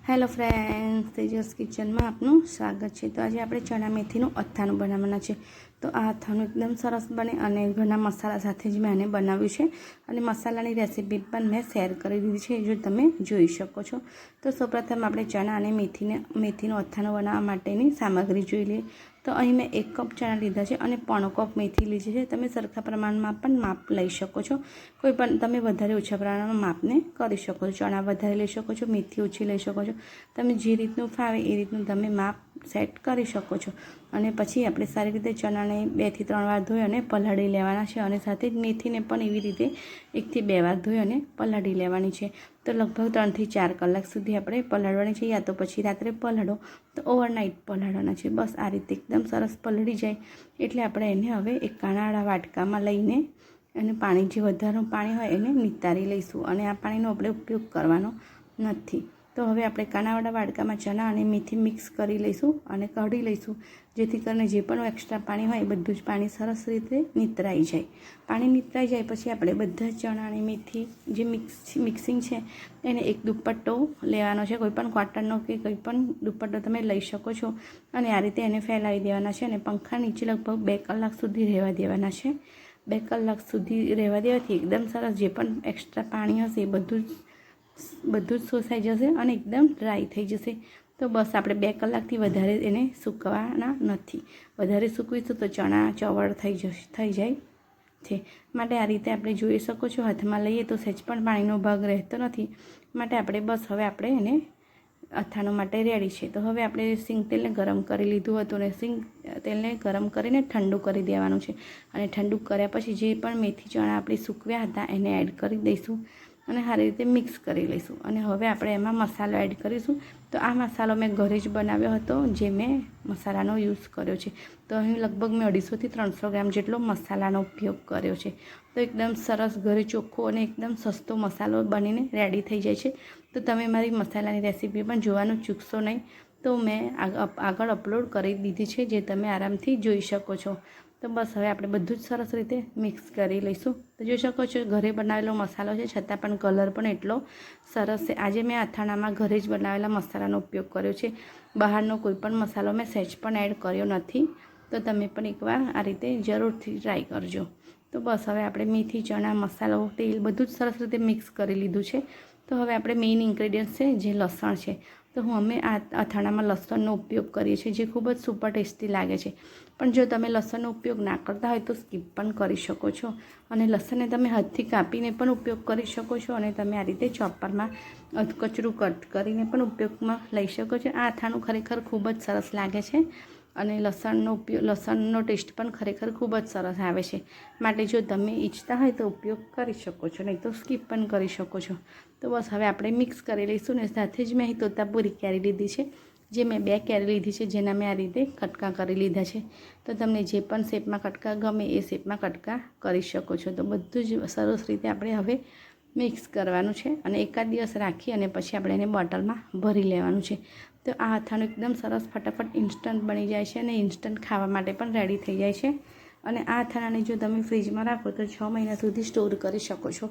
Hello friends, Tejas કિચનમાં આપનું સ્વાગત છે। તો આજે આપણે ચણા મેથીનું અથાણું બનાવવાના છે। તો આ અથાણું એકદમ સરસ બને અને ઘણા મસાલા સાથે જ મેં આને બનાવ્યું છે અને મસાલાની રેસીપી પણ મેં શેર કરી દીધી છે, જો તમે જોઈ શકો છો। તો સૌપ્રથમ આપણે ચણા અને મેથીનું અથાણું બનાવવા માટેની સામગ્રી જોઈ લઈએ। તો અહીં મેં 1 કપ ચણા લીધા છે અને 1/4 કપ મેથી લીધી છે। તમે સરખા પ્રમાણમાં પણ માપ લઈ શકો છો, કોઈ પણ તમે વધારે ઓછા પ્રમાણમાં માપને કરી શકો છો। ચણા વધારે લઈ શકો છો, મેથી ઓછી લઈ શકો છો, તમે જે રીતનું ફાવે એ રીતનું તમે માપ સેટ કરી શકો છો। અને પછી આપણે સારી રીતે ચણાને 2 થી 3 વાર ધોઈ અને પલાળી લેવાના છે અને સાથે જ મેથીને પણ એવી રીતે 1 થી 2 વાર ધોઈ અને પલાળી લેવાની છે। તો લગભગ 3 થી 4 કલાક સુધી આપણે પલાળવાની છે, યા તો પછી રાત્રે પલાળો તો ઓવરનાઇટ પલાળવાના છે। બસ આ રીતે એકદમ સરસ પલળી જાય એટલે આપણે એને હવે એક કાણાવાળા વાટકામાં લઈને અને પાણી જે વધારાનું પાણી હોય એને નિતારી લઈશું અને આ પાણીનો આપણે ઉપયોગ કરવાનો નથી। તો હવે આપણે કાણાવાળા વાડકામાં ચણા અને મેથી મિક્સ કરી લઈશું અને કાઢી લઈશું, જેથી કરીને જે પણ એક્સ્ટ્રા પાણી હોય એ બધું જ પાણી સરસ રીતે નિતરાઈ જાય। પાણી નિતરાઈ જાય પછી આપણે બધા ચણા અને મેથી જે મિક્સિંગ છે એને એક દુપટ્ટો લેવાનો છે, કોઈ પણ કોટનનો કે કોઈ પણ દુપટ્ટો તમે લઈ શકો છો અને આ રીતે એને ફેલાવી દેવાના છે અને પંખા નીચે લગભગ 2 કલાક સુધી રહેવા દેવાના છે। 2 કલાક સુધી રહેવા દેવાથી એકદમ સરસ જે પણ એક્સ્ટ્રા પાણી હશે એ બધું જ શોષાઈ જશે અને એકદમ ડ્રાય થઈ જશે। તો બસ આપણે 2 કલાકથી વધારે એને સૂકવવાના નથી, વધારે સૂકવીશું તો ચણા ચવળ થઈ જાય છે। માટે આ રીતે આપણે જોઈ શકો છો, હાથમાં લઈએ તો સહેજ પણ પાણીનો ભાગ રહેતો નથી, માટે આપણે બસ હવે આપણે એને અથાણું માટે રેડી છે। તો હવે આપણે સિંગ તેલને ગરમ કરી લીધું હતું અને સિંગ તેલને ગરમ કરીને ઠંડુ કરી દેવાનું છે અને ઠંડુ કર્યા પછી જે પણ મેથી ચણા આપણે સૂકવ્યા હતા એને એડ કરી દઈશું અને સારી રીતે મિક્સ કરી લઈશું। અને હવે આપણે એમાં મસાલો એડ કરીશું। તો આ મસાલો મેં ઘરે જ બનાવ્યો હતો, જે મેં મસાલાનો યુઝ કર્યો છે। તો અહીં લગભગ મેં 250 થી 300 ગ્રામ જેટલો મસાલાનો ઉપયોગ કર્યો છે। તો એકદમ સરસ ઘરે ચોખ્ખો અને એકદમ સસ્તો મસાલો બનીને રેડી થઈ જાય છે। તો તમે મારી મસાલાની રેસીપી પણ જોવાનું ચૂકશો નહીં। તો મેં આગળ અપલોડ કરી દીધી છે, જે તમે આરામથી જોઈ શકો છો। તો બસ હવે આપણે બધું જ સરસ રીતે મિક્સ કરી લઈશું। તો જોઈ શકો છો ઘરે બનાવેલો મસાલો છે, છતાં પણ કલર પણ એટલો સરસ છે। આજે મેં અથાણામાં ઘરે જ બનાવેલા મસાલાનો ઉપયોગ કર્યો છે, બહારનો કોઈ પણ મસાલો મેં સહેજ પણ એડ કર્યો નથી। તો તમે પણ એકવાર આ રીતે જરૂરથી ટ્રાય કરજો। તો બસ હવે આપણે મેથી ચણા મસાલો તેલ બધું જ સરસ રીતે મિક્સ કરી લીધું છે। તો હવે આપણે મેઇન ઇન્ગ્રેડિયન્ટ છે જે લસણ છે। તો અમે આ અથાણામાં લસણનો ઉપયોગ કરીએ છીએ, જે ખૂબ જ સુપર ટેસ્ટી લાગે છે। પણ જો તમે લસણનો ઉપયોગ ના કરતા હોય તો સ્કીપ પણ કરી શકો છો અને લસણને તમે હાથથી કાપીને પણ ઉપયોગ કરી શકો છો અને તમે આ રીતે ચોપરમાં કચરું કટ કરીને પણ ઉપયોગમાં લઈ શકો છો। આ અથાણું ખરેખર ખૂબ જ સરસ લાગે છે અને લસણનો ટેસ્ટ પણ ખરેખર ખૂબ જ સરસ આવે છે। માટે જો તમે ઈચ્છતા હોય તો ઉપયોગ કરી શકો છો, નહીં તો સ્કીપ પણ કરી શકો છો। તો બસ હવે આપણે મિક્સ કરી લઈશું ને સાથે જ મેં અહીં તોતાપુરી કેરી લીધી છે, જે મેં 2 કેરી લીધી છે, જેના મેં આ રીતે કટકા કરી લીધા છે। તો તમને જે પણ શેપમાં કટકા ગમે એ શેપમાં કટકા કરી શકો છો। તો બધું જ સરસ રીતે આપણે હવે મિક્સ કરવાનું છે અને એકાદ દિવસ રાખી અને પછી આપણે એને બોટલમાં ભરી લેવાનું છે। તો આ અથાણું એકદમ સરસ ફટાફટ ઇન્સ્ટન્ટ બની જાય છે અને ઇન્સ્ટન્ટ ખાવા માટે પણ રેડી થઈ જાય છે। અને આ અથાણાને જો તમે ફ્રીજમાં રાખો તો 6 મહિના સુધી સ્ટોર કરી શકો છો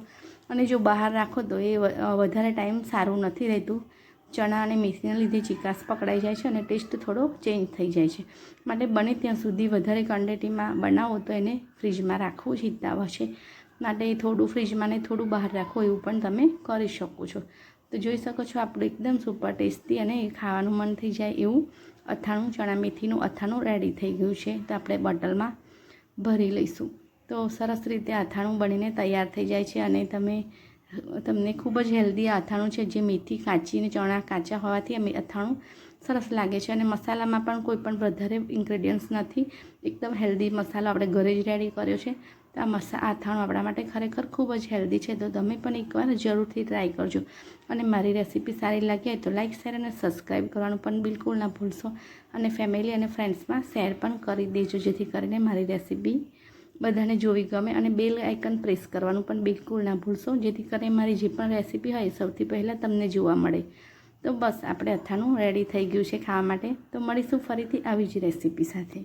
અને જો બહાર રાખો તો એ વધારે ટાઈમ સારું નથી રહેતું। ચણા અને મેથીના લીધે ચીકાશ પકડાઈ જાય છે અને ટેસ્ટ થોડો ચેન્જ થઈ જાય છે। માટે બને ત્યાં સુધી વધારે ક્વોન્ટિટીમાં બનાવો તો એને ફ્રીજમાં રાખવું જ હિતાવહ છે। માટે થોડું ફ્રીજમાં ને થોડું બહાર રાખો એવું પણ તમે કરી શકો છો। તો જોઈ શકો છો આપણું એકદમ સુપર ટેસ્ટી અને ખાવાનું મન થઈ જાય એવું અથાણું ચણા મેથીનું અથાણું રેડી થઈ ગયું છે। તો આપણે બોટલમાં ભરી લઈશું। તો સરસ રીતે અથાણું બનીને તૈયાર થઈ જાય છે અને તમને ખૂબ જ હેલ્ધી અથાણું છે, જે મેથી કાચી અને ચણા કાચા હોવાથી અથાણું સરસ લાગે છે અને મસાલામાં પણ કોઈ પણ વધારે ઇન્ગ્રેડિયન્ટ્સ નથી, એકદમ હેલ્ધી મસાલો આપણે ઘરે જ રેડી કર્યો છે। તો આ અથાણું આપણા માટે ખરેખર ખૂબ જ હેલ્ધી છે। તો તમે પણ એકવાર જરૂરથી ટ્રાય કરજો અને મારી રેસીપી સારી લાગી હોય તો લાઇક, શેર અને સબસ્ક્રાઈબ કરવાનું પણ બિલકુલ ના ભૂલશો અને ફેમિલી અને ફ્રેન્ડ્સમાં શેર પણ કરી દેજો, જેથી કરીને મારી રેસીપી બધાને જોવી ગમે અને બેલ આઇકન પ્રેસ કરવાનું પણ બિલકુલ ના ભૂલશો, જેથી કરીને મારી જે પણ રેસીપી હોય સૌથી પહેલાં તમને જોવા મળે। તો બસ આપણે અથાણું રેડી થઈ ગયું છે ખાવા માટે। તો મળીશું ફરીથી આવી જ રેસીપી સાથે।